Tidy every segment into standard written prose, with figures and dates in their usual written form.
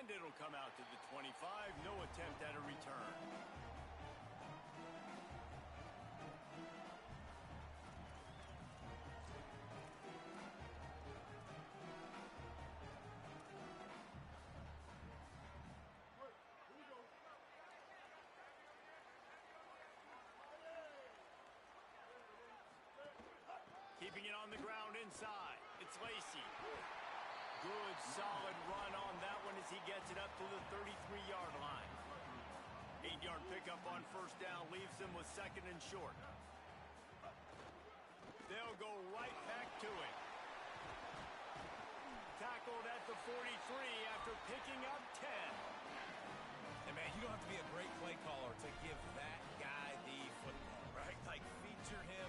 And it'll come out to the 25. No attempt at a return. Keeping it on the ground inside. It's Lacey. Good, solid run on that one as he gets it up to the 33-yard line. 8-yard pickup on first down leaves them with second and short. They'll go right back to it. Tackled at the 43 after picking up 10. And, man, you don't have to be a great play caller to give that guy the football, right? Like, feature him.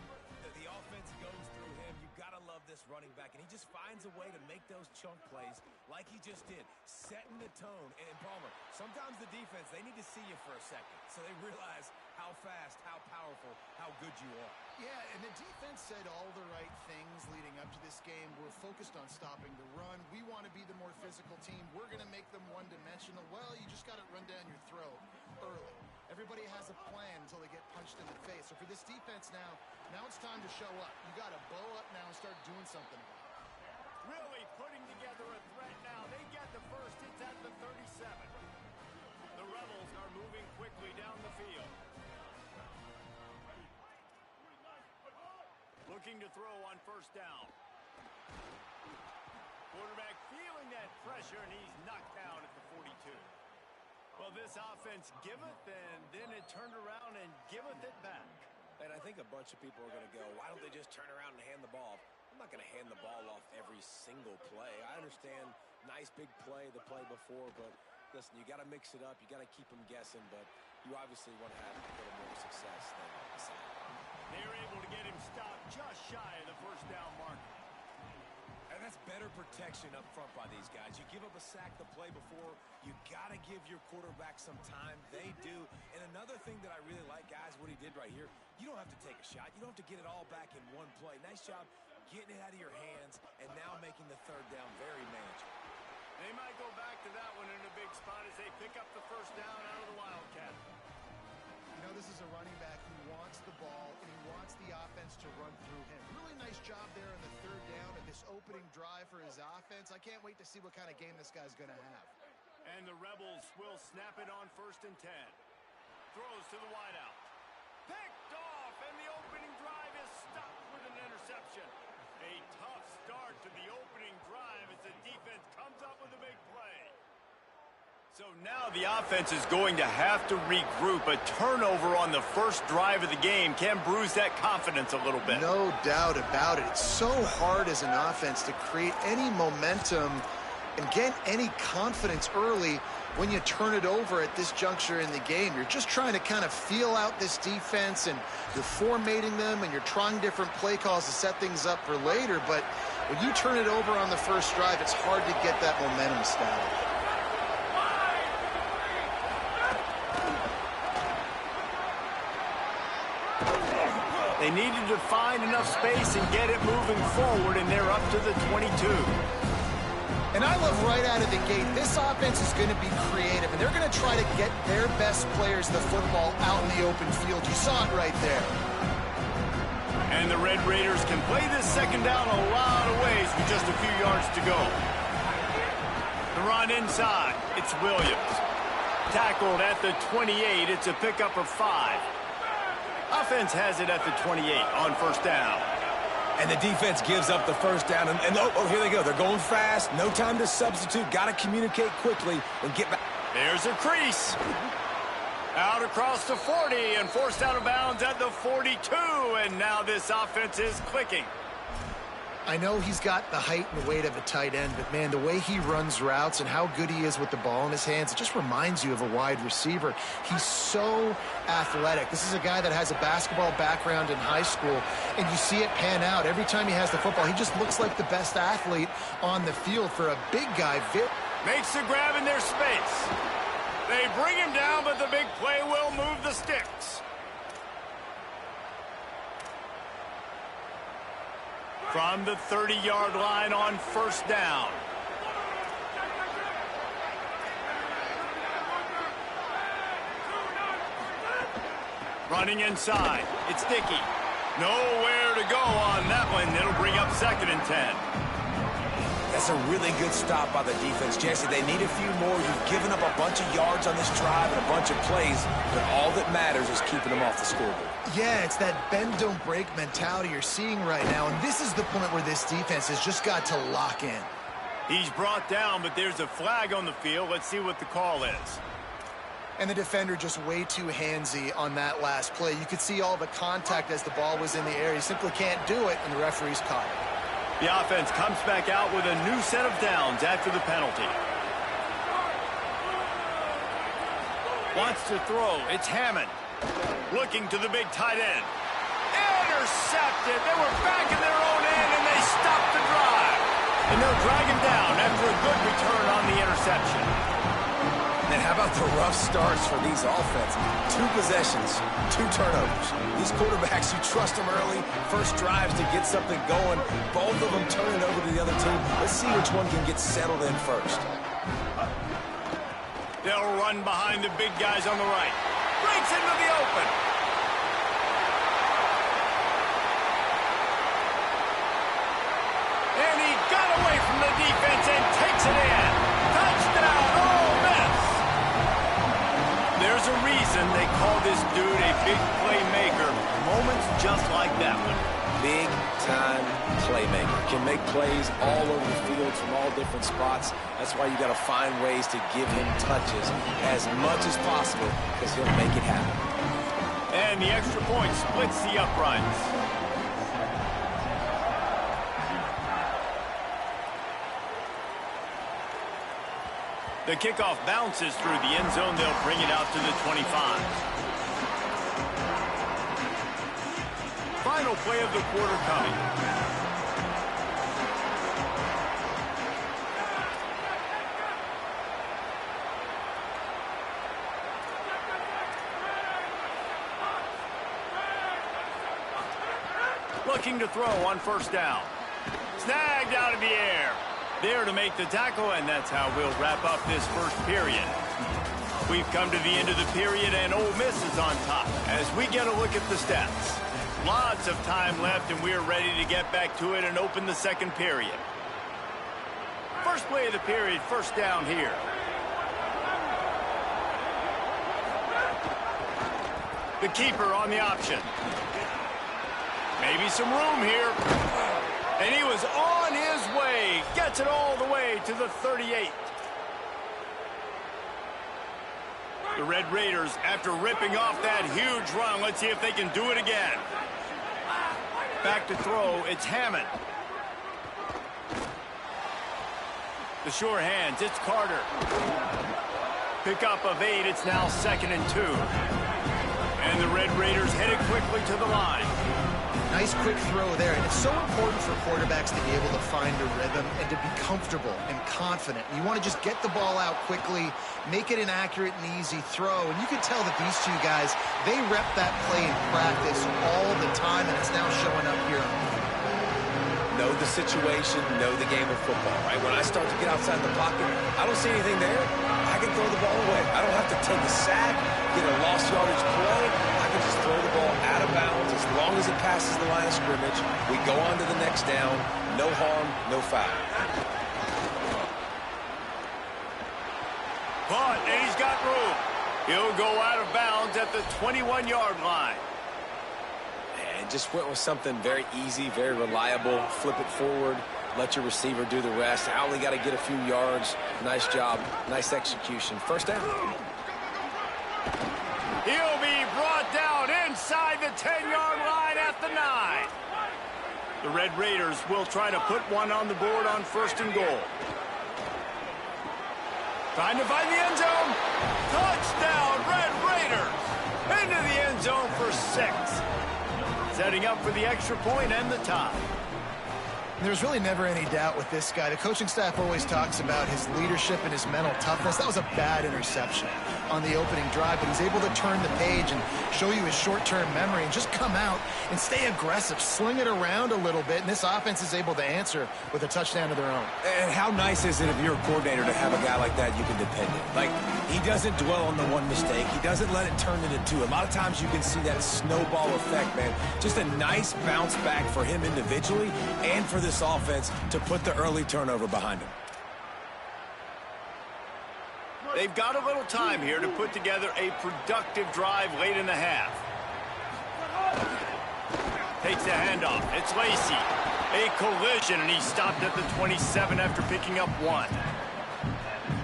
The offense goes through him. You've got to love this running back. And he just finds a way to make those chunk plays like he just did, setting the tone. And, Palmer, sometimes the defense, they need to see you for a second so they realize how fast, how powerful, how good you are. Yeah, and the defense said all the right things leading up to this game. We're focused on stopping the run. We want to be the more physical team. We're going to make them one-dimensional. Well, you just got to run down your throat early. Everybody has a plan until they get punched in the face. So for this defense now it's time to show up. You got to bow up now and start doing something about it. Really putting together a threat now. They get the first. It's at the 37. The Rebels are moving quickly down the field. Looking to throw on first down. Quarterback feeling that pressure, and he's knocked down at the 42. Well, this offense giveth, and then it turned around and giveth it back. And I think a bunch of people are going to go, why don't they just turn around and hand the ball? I'm not going to hand the ball off every single play. I understand nice big play the play before, but listen, you got to mix it up. You got to keep them guessing, but you obviously want to have a little more success than the side. They're able to get him stopped just shy of the first down mark. And that's better protection up front by these guys. You give up a sack the play before, you got to give your quarterback some time. They do. And another thing that I really like, guys, what he did right here, you don't have to take a shot. You don't have to get it all back in one play. Nice job getting it out of your hands and now making the third down very manageable. They might go back to that one in a big spot as they pick up the first down out of the Wildcat. You know, this is a running back who wants the ball, and he wants the offense to run through him. Really nice job there in the third down of this opening drive for his offense. I can't wait to see what kind of game this guy's going to have. And the Rebels will snap it on first and 10. Throws to the wideout. Picked off, and the opening drive is stopped with an interception. A tough start to the opening drive as the defense comes up with a big play. So now the offense is going to have to regroup. A turnover on the first drive of the game can bruise that confidence a little bit. No doubt about it. It's so hard as an offense to create any momentum and get any confidence early when you turn it over at this juncture in the game. You're just trying to kind of feel out this defense, and you're formatting them, and you're trying different play calls to set things up for later. But when you turn it over on the first drive, it's hard to get that momentum established. They needed to find enough space and get it moving forward, and they're up to the 22. And I love right out of the gate, this offense is going to be creative, and they're going to try to get their best players the football out in the open field. You saw it right there. And the Red Raiders can play this second down a lot of ways with just a few yards to go. The run inside. It's Williams. Tackled at the 28. It's a pickup of 5. Offense has it at the 28 on first down. And the defense gives up the first down. And here they go. They're going fast. No time to substitute. Got to communicate quickly and get back. There's a crease. Out across the 40 and forced out of bounds at the 42. And now this offense is clicking. I know he's got the height and weight of a tight end, but, man, the way he runs routes and how good he is with the ball in his hands, it just reminds you of a wide receiver. He's so athletic. This is a guy that has a basketball background in high school, and you see it pan out. Every time he has the football, he just looks like the best athlete on the field for a big guy. Makes the grab in their space. They bring him down, but the big play will move the sticks. From the 30-yard line on first down. Running inside. It's Dickey. Nowhere to go on that one. It'll bring up 2nd and 10. That's a really good stop by the defense. Jesse, they need a few more. You've given up a bunch of yards on this drive and a bunch of plays, but all that matters is keeping them off the scoreboard. Yeah, it's that bend, don't break mentality you're seeing right now, and this is the point where this defense has just got to lock in. He's brought down, but there's a flag on the field. Let's see what the call is. And the defender just way too handsy on that last play. You could see all the contact as the ball was in the air. He simply can't do it, and the referee's caught it. The offense comes back out with a new set of downs after the penalty. Wants to throw. It's Hammond. Looking to the big tight end. Intercepted. They were back in their own end, and they stopped the drive. And they'll drag him down after a good return on the interception. And how about the rough starts for these offenses? 2 possessions, 2 turnovers. These quarterbacks, you trust them early, first drives to get something going. Both of them turn it over to the other team. Let's see which one can get settled in first. They'll run behind the big guys on the right. Breaks into the open. And he got away from the defense and takes it in. Touchdown, Ole Miss. There's a reason they call this dude a big playmaker. Moments just like that one. Big-time playmaker. Can make plays all over the field from all different spots. That's why you got to find ways to give him touches as much as possible because he'll make it happen. And the extra point splits the uprights. The kickoff bounces through the end zone. They'll bring it out to the 25. Final play of the quarter coming. Looking to throw on first down. Snagged out of the air. There to make the tackle, and that's how we'll wrap up this first period. We've come to the end of the period, and Ole Miss is on top as we get a look at the stats. Lots of time left, and we're ready to get back to it and open the second period. First play of the period, first down here. The keeper on the option. Maybe some room here. And he was on his way. Gets it all the way to the 38. The Red Raiders, after ripping off that huge run, let's see if they can do it again. Back to throw, it's Hammond. The sure hands, it's Carter. Pickup of 8, it's now 2nd and 2. And the Red Raiders headed quickly to the line. Nice quick throw there, and it's so important for quarterbacks to be able to find a rhythm and to be comfortable and confident. You want to just get the ball out quickly, make it an accurate and easy throw, and you can tell that these two guys, they rep that play in practice all the time, and it's now showing up here on the field. Know the situation, know the game of football, right? When I start to get outside the pocket, I don't see anything there. I can throw the ball away. I don't have to take a sack, get a lost yardage play. I can just throw the ball out of bounds as long as it passes the line of scrimmage. We go on to the next down. No harm, no foul. Caught, and he's got room. He'll go out of bounds at the 21-yard line. And just went with something very easy, very reliable. Flip it forward. Let your receiver do the rest. I only got to get a few yards. Nice job. Nice execution. First down. He'll be brought down inside the 10-yard line at the 9. The Red Raiders will try to put one on the board on 1st and goal. Trying to find the end zone. Touchdown, Red Raiders. Into the end zone for 6. Setting up for the extra point and the tie. There's really never any doubt with this guy. The coaching staff always talks about his leadership and his mental toughness. That was a bad interception on the opening drive, but he's able to turn the page and show you his short-term memory and just come out and stay aggressive, sling it around a little bit, and this offense is able to answer with a touchdown of their own. And how nice is it if you're a coordinator to have a guy like that you can depend on? Like, he doesn't dwell on the one mistake. He doesn't let it turn into two. A lot of times you can see that snowball effect, man. Just a nice bounce back for him individually and for this offense to put the early turnover behind him. They've got a little time here to put together a productive drive late in the half. Takes the handoff. It's Lacy. A collision, and he stopped at the 27 after picking up 1.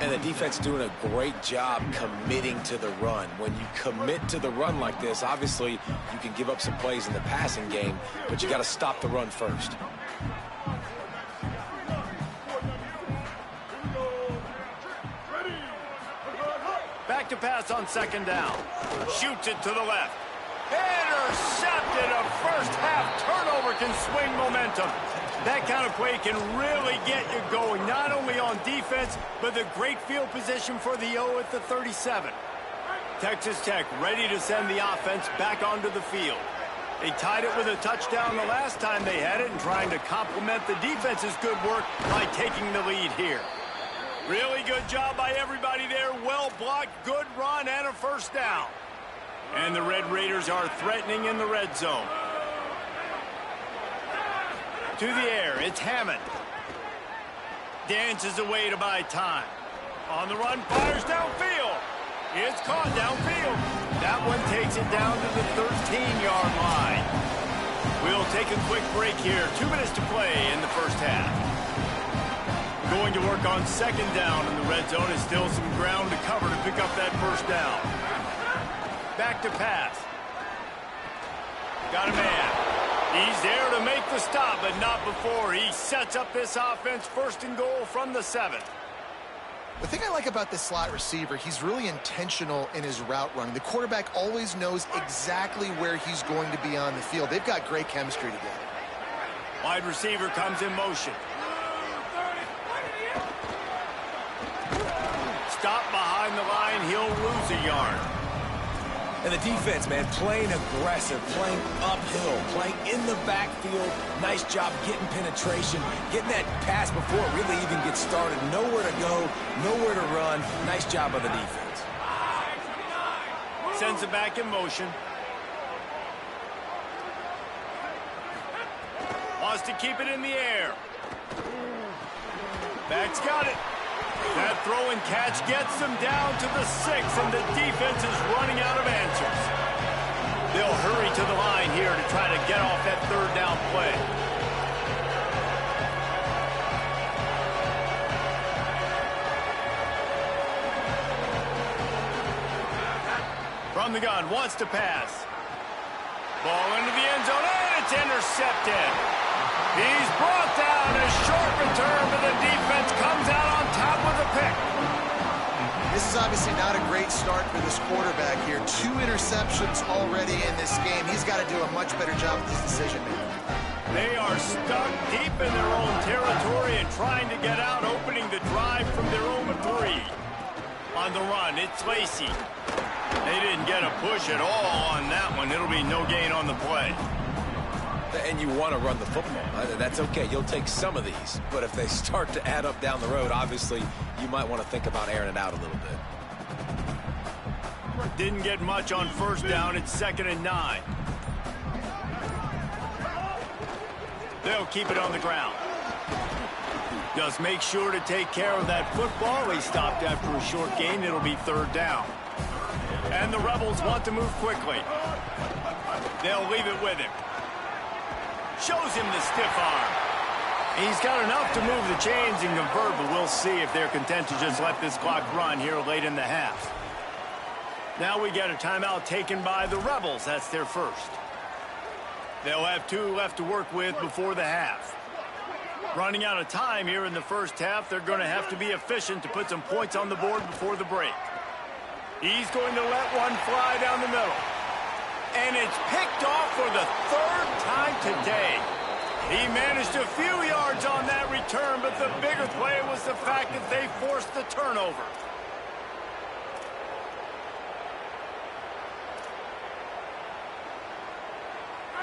And the defense doing a great job committing to the run. When you commit to the run like this, obviously you can give up some plays in the passing game, but you got to stop the run first. Back to pass on second down. Shoots it to the left. Intercepted. A first half turnover can swing momentum. That kind of play can really get you going, not only on defense, but the great field position for the O at the 37. Texas Tech ready to send the offense back onto the field. They tied it with a touchdown the last time they had it and trying to complement the defense's good work by taking the lead here. Really good job by everybody there. Well blocked, good run, and a first down. And the Red Raiders are threatening in the red zone. To the air, it's Hammond. Dances away to buy time. On the run, fires downfield. It's caught downfield. That one takes it down to the 13-yard line. We'll take a quick break here. 2 minutes to play in the first half. Going to work on second down in the red zone. Is still some ground to cover to pick up that first down. Back to pass. Got a man. He's there to make the stop, but not before. He sets up this offense first and goal from the 7. The thing I like about this slot receiver, he's really intentional in his route running. The quarterback always knows exactly where he's going to be on the field. They've got great chemistry together. Wide receiver comes in motion. Stop behind the line. He'll lose a yard. And the defense, man, playing aggressive, playing uphill, playing in the backfield. Nice job getting penetration, getting that pass before it really even gets started. Nowhere to go, nowhere to run. Nice job by the defense. Sends it back in motion. Wants to keep it in the air. Back's got it. That throw and catch gets them down to the 6, and the defense is running out of answers. They'll hurry to the line here to try to get off that third down play. From the gun, wants to pass. Ball into the end zone, and it's intercepted. He's brought down. A short return, but the defense comes out on top with a pick. This is obviously not a great start for this quarterback here. 2 interceptions already in this game. He's got to do a much better job with this decision making. They are stuck deep in their own territory and trying to get out, opening the drive from their own 3. On the run, it's Lacy. They didn't get a push at all on that one. It'll be no gain on the play. And you want to run the football. That's okay. You'll take some of these. But if they start to add up down the road, obviously, you might want to think about airing it out a little bit. Didn't get much on first down. It's 2nd and 9. They'll keep it on the ground. Just make sure to take care of that football. He stopped after a short gain. It'll be 3rd down. And the Rebels want to move quickly. They'll leave it with him. Shows him the stiff arm. He's got enough to move the chains and convert, but we'll see if they're content to just let this clock run here late in the half. Now we get a timeout taken by the Rebels. That's their first. They'll have 2 left to work with before the half. Running out of time here in the first half, they're going to have to be efficient to put some points on the board before the break. He's going to let one fly down the middle. And it's picked off for the 3rd time today. He managed a few yards on that return, but the bigger play was the fact that they forced the turnover.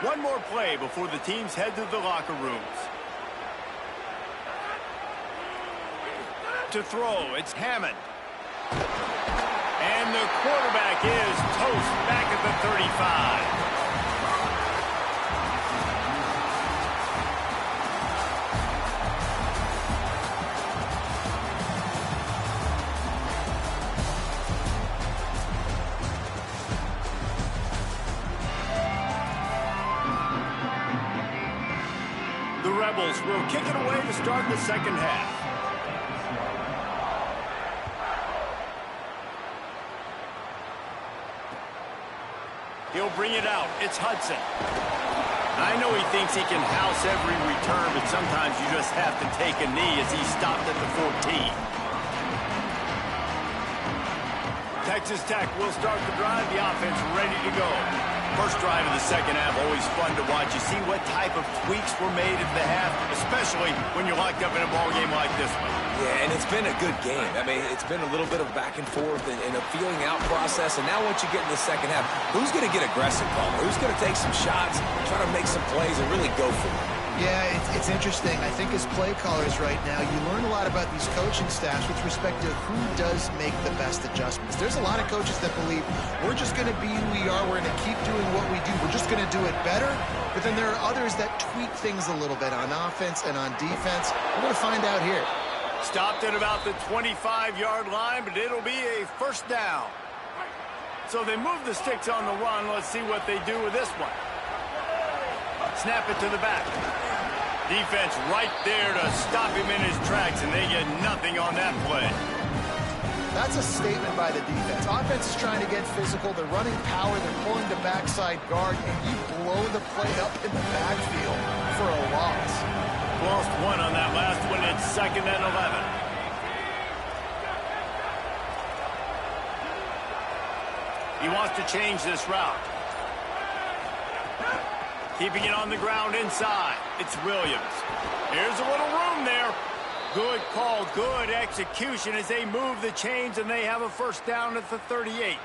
One more play before the teams head to the locker rooms. To throw, it's Hammond. And the quarterback is toast back at the 35. The Rebels will kick it away to start the second half. He'll bring it out. It's Hudson. I know he thinks he can house every return, but sometimes you just have to take a knee as he stopped at the 14. Texas Tech will start the drive. The offense ready to go. First drive of the second half, always fun to watch. You see what type of tweaks were made at the half, especially when you're locked up in a ball game like this one. Yeah, and it's been a good game. I mean, it's been a little bit of back and forth and a feeling out process. And now once you get in the second half, who's going to get aggressive, Palmer? Who's going to take some shots, try to make some plays, and really go for it? Yeah, it's interesting. I think as play callers right now, you learn a lot about these coaching staffs with respect to who does make the best adjustments. There's a lot of coaches that believe we're just going to be who we are. We're going to keep doing what we do. We're just going to do it better. But then there are others that tweak things a little bit on offense and on defense. We're going to find out here. Stopped at about the 25-yard line, but it'll be a first down. So they move the sticks on the run. Let's see what they do with this one. Snap it to the back. Defense right there to stop him in his tracks, and they get nothing on that play. That's a statement by the defense. Offense is trying to get physical. They're running power. They're pulling the backside guard, and you blow the play up in the backfield for a loss. Lost one on that last one. It's 2nd and 11. He wants to change this route. Keeping it on the ground inside. It's Williams. Here's a little room there. Good call, good execution as they move the chains, and they have a first down at the 38.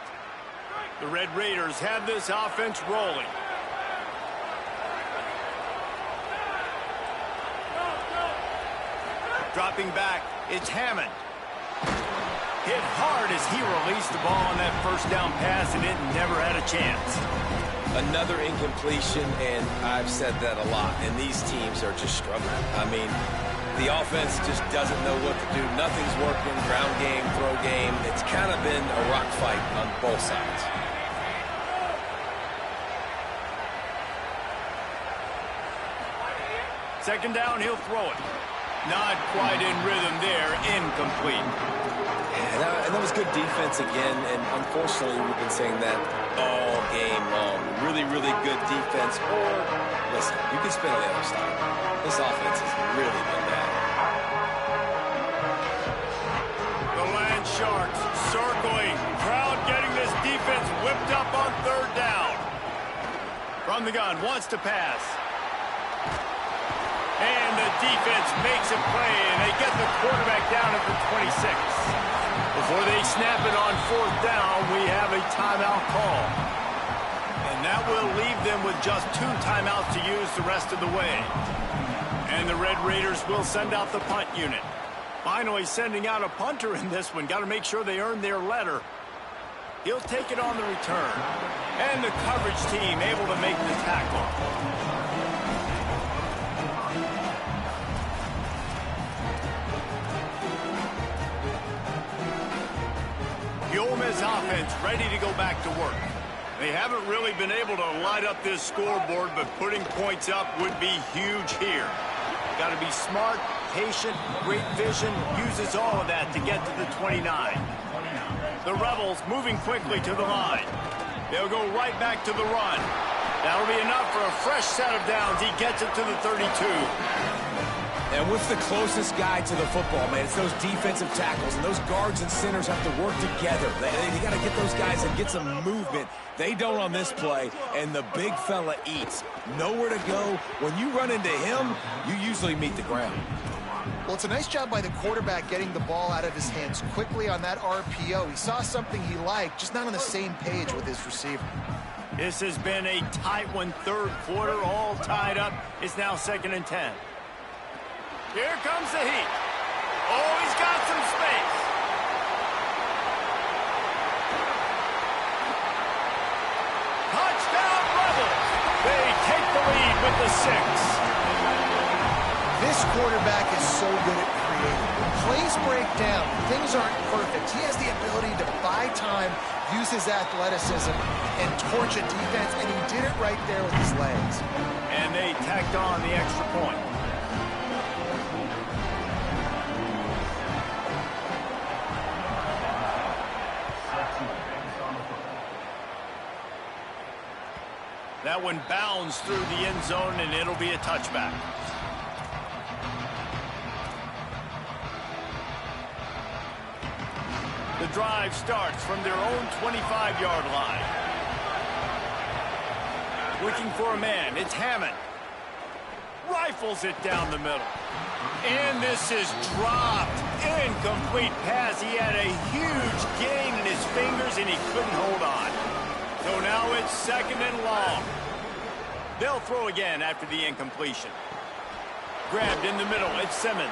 The Red Raiders have this offense rolling. Dropping back, it's Hammond. Hit hard as he released the ball on that first down pass, and it never had a chance. Another incompletion, and I've said that a lot, and these teams are just struggling. I mean, the offense just doesn't know what to do. Nothing's working, ground game, throw game. It's kind of been a rock fight on both sides. Second down, he'll throw it. Not quite in rhythm there, incomplete. And that was good defense again, and unfortunately we've been saying that all game long. Really, really good defense. Or, listen, you can spin on the other side. This offense has really been bad. The Land Sharks circling. Crowd getting this defense whipped up on third down. From the gun, wants to pass. And the defense makes a play, and they get the quarterback down at the 26. Before they snap it on fourth down, we have a timeout call. And that will leave them with just 2 timeouts to use the rest of the way. And the Red Raiders will send out the punt unit. Finally sending out a punter in this one. Got to make sure they earn their letter. He'll take it on the return. And the coverage team able to make the tackle. The Ole Miss offense ready to go back to work. They haven't really been able to light up this scoreboard, but putting points up would be huge here. Got to be smart, patient, great vision, uses all of that to get to the 29. The Rebels moving quickly to the line. They'll go right back to the run. That'll be enough for a fresh set of downs. He gets it to the 32. And And what's the closest guy to the football, man? It's those defensive tackles, and those guards and centers have to work together. They got to get those guys and get some movement. They don't on this play, and the big fella eats. Nowhere to go. When you run into him, you usually meet the ground. Well, it's a nice job by the quarterback getting the ball out of his hands quickly on that RPO. He saw something he liked, just not on the same page with his receiver. This has been a tight one, third quarter, all tied up. It's now 2nd and 10. Here comes the heat. Oh, he's got some space. Touchdown, Rebels. They take the lead with the 6. This quarterback is so good at creating. When plays break down, things aren't perfect. He has the ability to buy time, use his athleticism, and torch a defense, and he did it right there with his legs. And they tacked on the extra point. That one bounds through the end zone, and it'll be a touchback. The drive starts from their own 25-yard line. Looking for a man. It's Hammond. Rifles it down the middle. And this is dropped. Incomplete pass. He had a huge gain in his fingers, and he couldn't hold on. So now it's 2nd and long. They'll throw again after the incompletion. Grabbed in the middle. It's Simmons.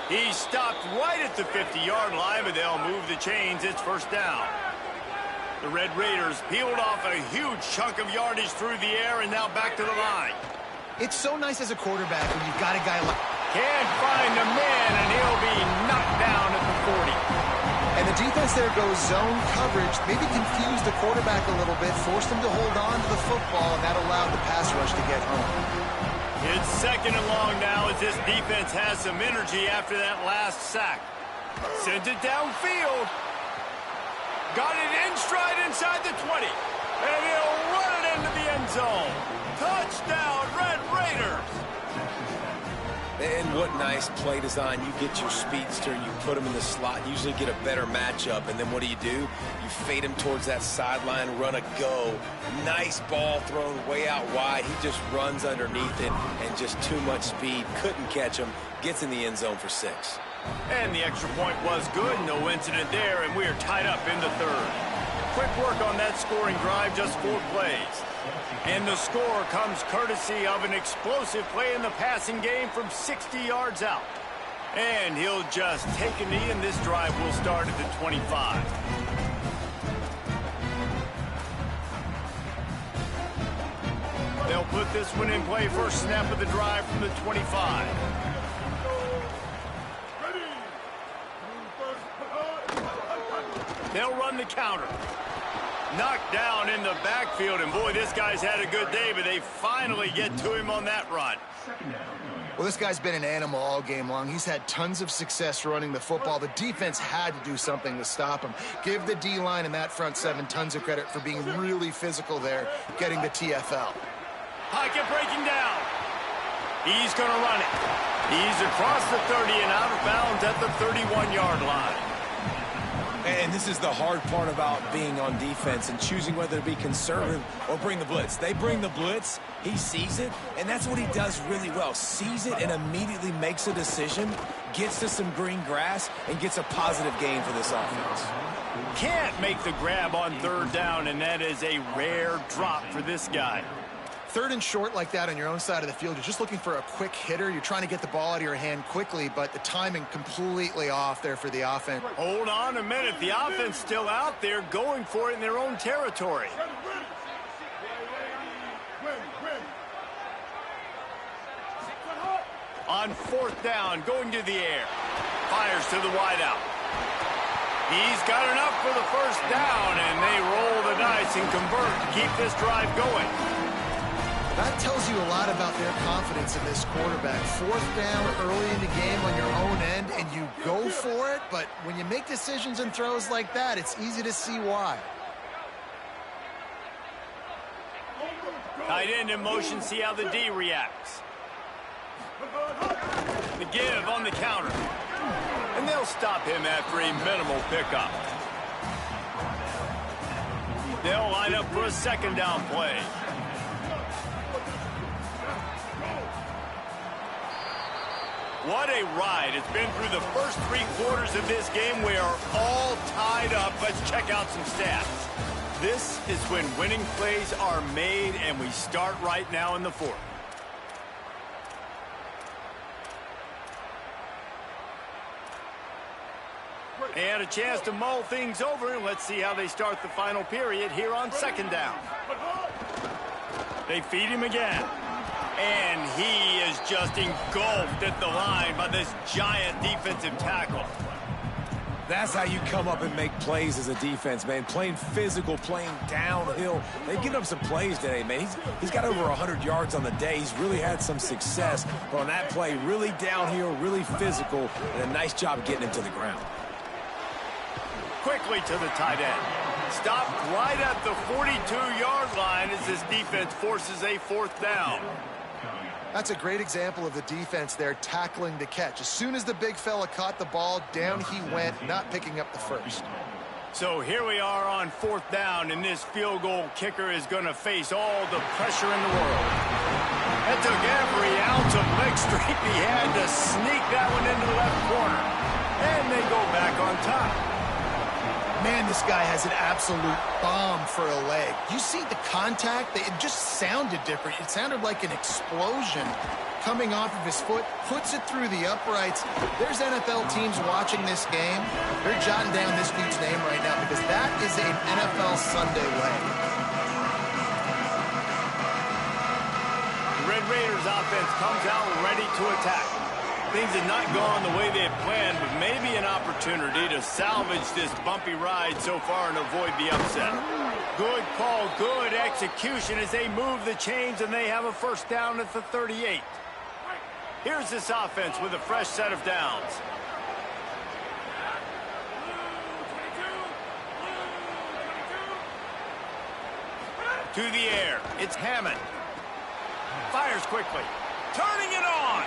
He stopped right at the 50-yard line, but they'll move the chains. It's 1st down. The Red Raiders peeled off a huge chunk of yardage through the air and now back to the line. It's so nice as a quarterback when you've got a guy like... Can't find a man, and he'll be knocked down at the 40. And the defense there goes zone coverage, maybe confused the quarterback a little bit, forced him to hold on to the football, and that allowed the pass rush to get home. It's 2nd and long now as this defense has some energy after that last sack. Sends it downfield. Got it in stride inside the 20. And he'll run it into the end zone. Touchdown, Red Raiders. And what nice play design. You get your speedster, you put him in the slot, usually get a better matchup, and then what do? You fade him towards that sideline, run a go. Nice ball thrown way out wide. He just runs underneath it, and just too much speed. Couldn't catch him. Gets in the end zone for 6. And the extra point was good. No incident there, and we are tied up in the 3rd. Quick work on that scoring drive, just 4 plays. And the score comes courtesy of an explosive play in the passing game from 60 yards out. And he'll just take a knee, and this drive will start at the 25. They'll put this one in play. First snap of the drive from the 25. They'll run the counter. Knocked down in the backfield, and boy, this guy's had a good day, but they finally get to him on that run. Well, this guy's been an animal all game long. He's had tons of success running the football. The defense had to do something to stop him. Give the D-line and that front 7 tons of credit for being really physical there, getting the TFL. Pocket breaking down. He's going to run it. He's across the 30 and out of bounds at the 31-yard line. And this is the hard part about being on defense and choosing whether to be conservative or bring the blitz. They bring the blitz, he sees it, and that's what he does really well. Sees it and immediately makes a decision, gets to some green grass, and gets a positive gain for this offense. Can't make the grab on 3rd down, and that is a rare drop for this guy. 3rd and short like that on your own side of the field, you're just looking for a quick hitter. You're trying to get the ball out of your hand quickly, but the timing completely off there for the offense. Hold on a minute. The offense still out there going for it in their own territory. On 4th down, going to the air. Fires to the wideout. He's got enough for the 1st down, and they roll the dice and convert to keep this drive going. That tells you a lot about their confidence in this quarterback. 4th down early in the game on your own end, and you go for it, but when you make decisions and throws like that, it's easy to see why. Tight end in motion, see how the D reacts. The give on the counter. And they'll stop him after a minimal pickup. They'll line up for a second down play. What a ride. It's been through the first 3 quarters of this game. We are all tied up. Let's check out some stats. This is when winning plays are made, and we start right now in the 4th. And a chance to mull things over. Let's see how they start the final period here on second down. They feed him again. And he is just engulfed at the line by this giant defensive tackle. That's how you come up and make plays as a defense, man. Playing physical, playing downhill. They've given up some plays today, man. He's got over 100 yards on the day. He's really had some success. But on that play, really downhill, really physical, and a nice job getting him to the ground. Quickly to the tight end. Stopped right at the 42-yard line as this defense forces a 4th down. That's a great example of the defense there tackling the catch. As soon as the big fella caught the ball, down he went, not picking up the first. So here we are on 4th down, and this field goal kicker is going to face all the pressure in the world. That took every ounce of leg strength he had to sneak that one into the left corner. And they go back on top. Man, this guy has an absolute bomb for a leg. You see the contact? It just sounded different. It sounded like an explosion coming off of his foot, puts it through the uprights. There's NFL teams watching this game. They're jotting down this dude's name right now because that is an NFL Sunday leg. The Red Raiders offense comes out ready to attack. Things have not gone the way they had planned, but maybe an opportunity to salvage this bumpy ride so far and avoid the upset. Good call, good execution as they move the chains, and they have a 1st down at the 38. Here's this offense with a fresh set of downs. To the air, it's Hammond. Fires quickly, turning it on.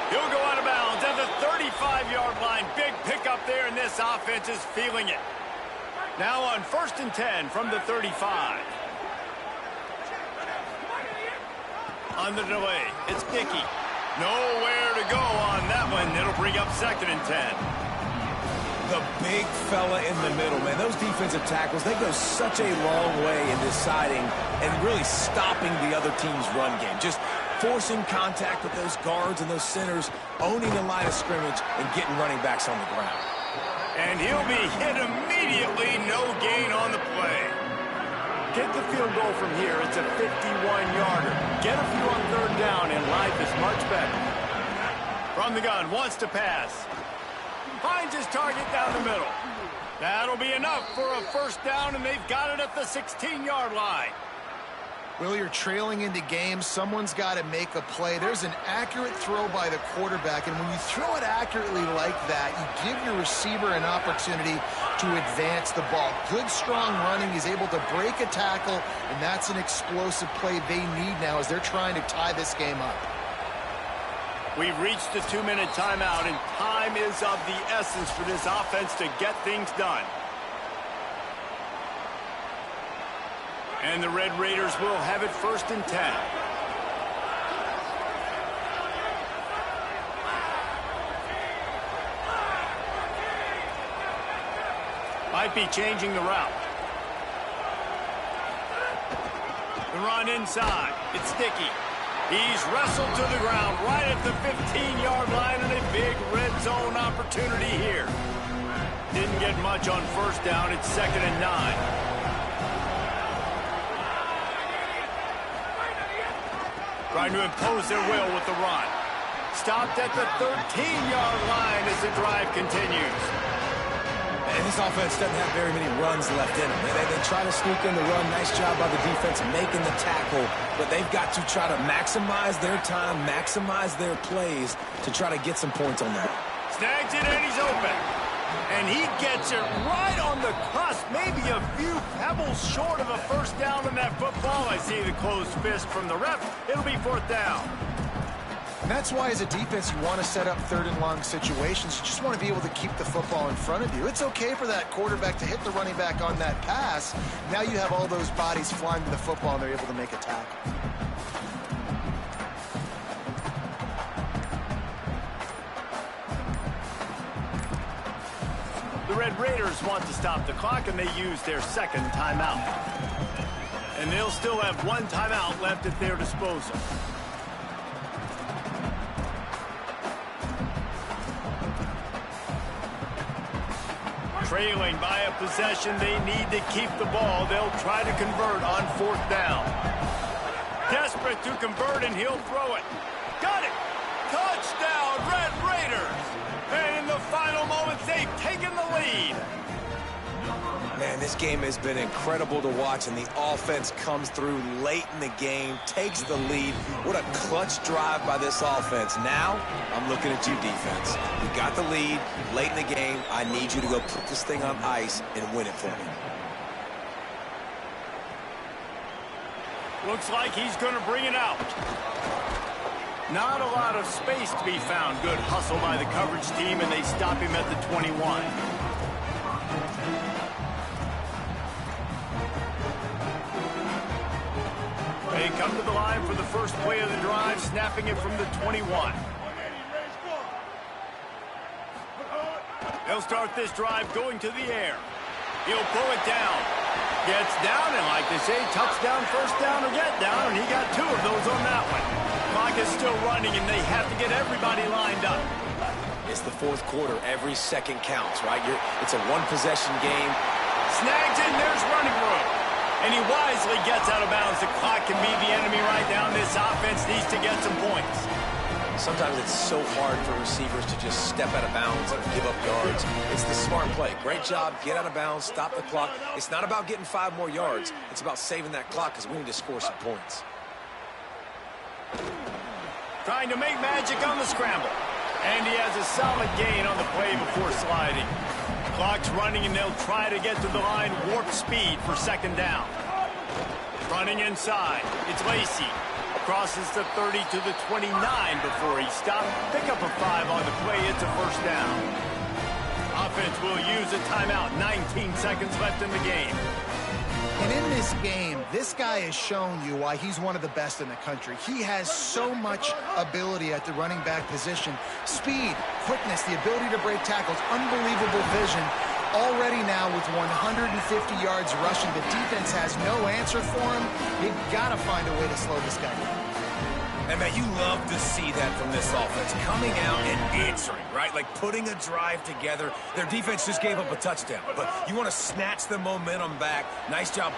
He'll go out of bounds at the 35-yard line. Big pickup there, and this offense is feeling it. Now on 1st and 10 from the 35. On the delay, it's Dickey. Nowhere to go on that one. It'll bring up 2nd and 10. The big fella in the middle, man. Those defensive tackles, they go such a long way in deciding and really stopping the other team's run game. Just forcing contact with those guards and those centers, owning the line of scrimmage, and getting running backs on the ground. And he'll be hit immediately. No gain on the play. Get the field goal from here. It's a 51-yarder. Get a few on 3rd down, and life is much better. From the gun, wants to pass. Finds his target down the middle. That'll be enough for a 1st down, and they've got it at the 16-yard line. Well, you're trailing into games. Someone's got to make a play. There's an accurate throw by the quarterback, and when you throw it accurately like that, you give your receiver an opportunity to advance the ball. Good, strong running. He's able to break a tackle, and that's an explosive play they need now as they're trying to tie this game up. We've reached the 2-minute timeout, and time is of the essence for this offense to get things done. And the Red Raiders will have it 1st and 10. Might be changing the route. The run inside. It's Dickey. He's wrestled to the ground right at the 15-yard line, and a big red zone opportunity here. Didn't get much on 1st down. It's 2nd and 9. Trying to impose their will with the run. Stopped at the 13-yard line as the drive continues. And this offense doesn't have very many runs left in them. They try to sneak in the run. Nice job by the defense making the tackle. But they've got to try to maximize their time, maximize their plays to try to get some points on that. Snags it, and he's open. And he gets it right on the cusp. Maybe a few pebbles short of a 1st down in that football. I see the closed fist from the ref. It'll be 4th down. that's why, as a defense, you want to set up third and long situations. You just want to be able to keep the football in front of you. It's okay for that quarterback to hit the running back on that pass. Now you have all those bodies flying to the football, and they're able to make a tackle. The Red Raiders want to stop the clock, and they use their second timeout. And they'll still have one timeout left at their disposal. Trailing by a possession, they need to keep the ball. They'll try to convert on fourth down. Desperate to convert, and he'll throw it. Got it! Touchdown, Red Raiders! And in the final moments, they've taken the lead. Man, this game has been incredible to watch, and the offense comes through late in the game, takes the lead. What a clutch drive by this offense. Now, I'm looking at you, defense. You got the lead late in the game. I need you to go put this thing on ice and win it for me. Looks like he's going to bring it out. Not a lot of space to be found. Good hustle by the coverage team, and they stop him at the 21. They come to the line for the first play of the drive, snapping it from the 21. They'll start this drive going to the air. He'll pull it down. Gets down, and like they say, touchdown, first down, or get down, and he got two of those on that one. Clock is still running, and they have to get everybody lined up. It's the fourth quarter. Every second counts, right? It's a one-possession game. Snags in, there's running room. And he wisely gets out of bounds. The clock can be the enemy right now. This offense needs to get some points. Sometimes it's so hard for receivers to just step out of bounds and give up yards. It's the smart play. Great job. Get out of bounds. Stop the clock. It's not about getting 5 more yards. It's about saving that clock because we need to score some points. Trying to make magic on the scramble. And he has a solid gain on the play before sliding. Clock's running, and they'll try to get to the line warp speed for second down. Running inside. It's Lacey. Crosses the 30 to the 29 before he stopped. Pick up a 5 on the play. It's a first down. Offense will use a timeout. 19 seconds left in the game. And in this game, this guy has shown you why he's one of the best in the country. He has so much ability at the running back position. Speed, quickness, the ability to break tackles, unbelievable vision. Already now with 150 yards rushing, the defense has no answer for him. They've got to find a way to slow this guy down. And, man, you love to see that from this offense. Coming out and answering, right? Like putting a drive together. Their defense just gave up a touchdown. But you want to snatch the momentum back. Nice job.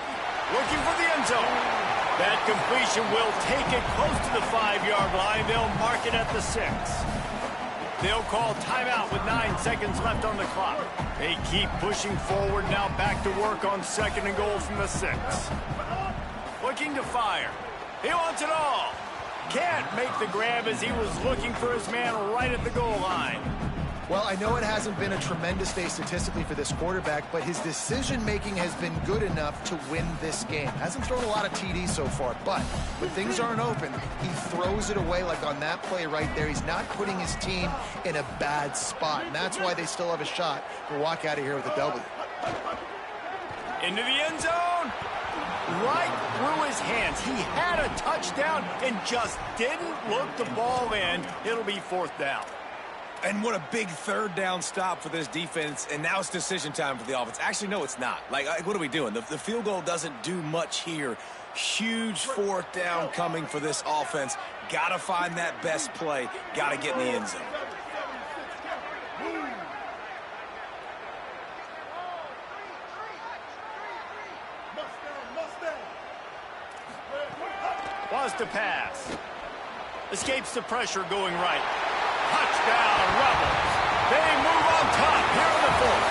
Looking for the end zone. That completion will take it close to the 5-yard line. They'll mark it at the 6. They'll call timeout with 9 seconds left on the clock. They keep pushing forward. Now back to work on second and goal from the 6. Looking to fire. He wants it all. Can't make the grab as he was looking for his man right at the goal line. Well, I know it hasn't been a tremendous day statistically for this quarterback, but his decision-making has been good enough to win this game. Hasn't thrown a lot of TDs so far, but when things aren't open, he throws it away like on that play right there. He's not putting his team in a bad spot, and that's why they still have a shot to walk out of here with a W. Into the end zone. Right through his hands. He had a touchdown and just didn't look the ball in. It'll be fourth down. And what a big third down stop for this defense. And now it's decision time for the offense. Actually, no, it's not. Like, what are we doing? The field goal doesn't do much here. Huge fourth down coming for this offense. Got to find that best play. Got to get in the end zone. Wants to pass. Escapes the pressure going right. Touchdown, Rebels. They move on top here in the fourth.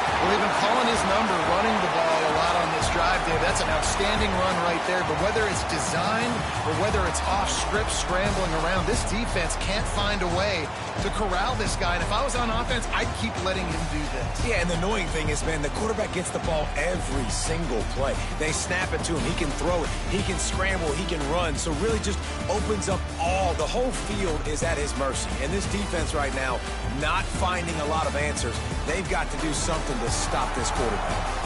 Well, they've been calling his number, running the ball a lot on this drive. Dave. That's an outstanding run right there. But whether it's designed or whether it's off script scrambling around, this defense can't find a way to corral this guy. And if I was on offense, I'd keep letting him do this. Yeah, and the annoying thing is, man, the quarterback gets the ball every single play. They snap it to him. He can throw it. He can scramble. He can run. So really just opens up the whole field is at his mercy. And this defense right now, not finding a lot of answers. They've got to do something to stop this quarterback.